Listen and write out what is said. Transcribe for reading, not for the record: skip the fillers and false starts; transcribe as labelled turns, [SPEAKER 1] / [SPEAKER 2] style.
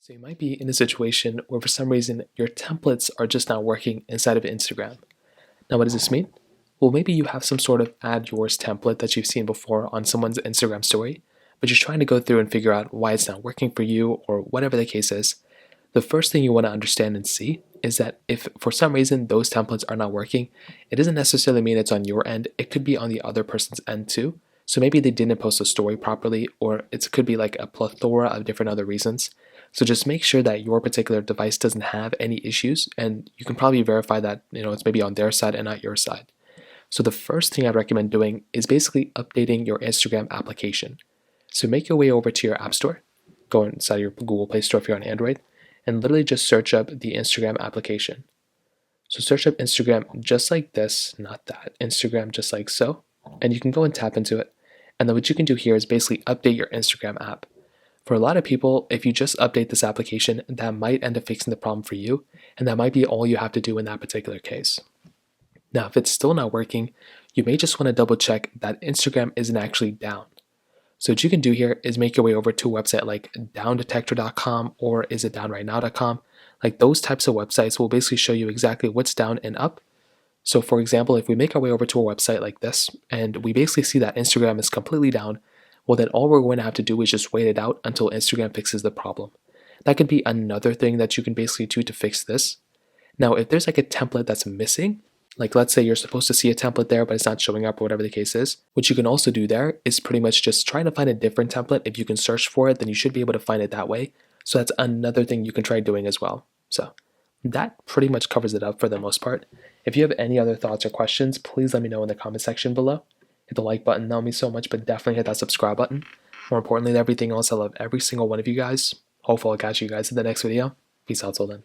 [SPEAKER 1] So you might be in a situation where for some reason your templates are just not working inside of Instagram. Now, what does this mean? Well, maybe you have some sort of add yours template that you've seen before on someone's Instagram story, but you're trying to go through and figure out why it's not working for you or whatever the case is. The first thing you want to understand and see is that if for some reason those templates are not working, it doesn't necessarily mean it's on your end. It could be on the other person's end too. So maybe they didn't post a story properly, or it could be like a plethora of different other reasons. So just make sure that your particular device doesn't have any issues, and you can probably verify that it's maybe on their side and not your side. So the first thing I'd recommend doing is basically updating your Instagram application. So make your way over to your App Store, go inside your Google Play Store if you're on Android, and literally just search up the Instagram application. So search up Instagram just like this, not that, Instagram just like so, and you can go and tap into it. And then what you can do here is basically update your Instagram app. For a lot of people, if you just update this application, that might end up fixing the problem for you, and that might be all you have to do in that particular case. Now, if it's still not working, you may just want to double check that Instagram isn't actually down. So what you can do here is make your way over to a website like downdetector.com or isitdownrightnow.com. Like those types of websites will basically show you exactly what's down and up. So for example, if we make our way over to a website like this and we basically see that Instagram is completely down, well then all we're going to have to do is just wait it out until Instagram fixes the problem. That could be another thing that you can basically do to fix this. Now, if there's like a template that's missing, like let's say you're supposed to see a template there, but it's not showing up or whatever the case is, what you can also do there is pretty much just try to find a different template. If you can search for it, then you should be able to find it that way. So that's another thing you can try doing as well. So that pretty much covers it up for the most part. If you have any other thoughts or questions, please let me know in the comment section below. Hit the like button, that would mean so much, but definitely hit that subscribe button. More importantly than everything else, I love every single one of you guys. Hopefully I'll catch you guys in the next video. Peace out till then.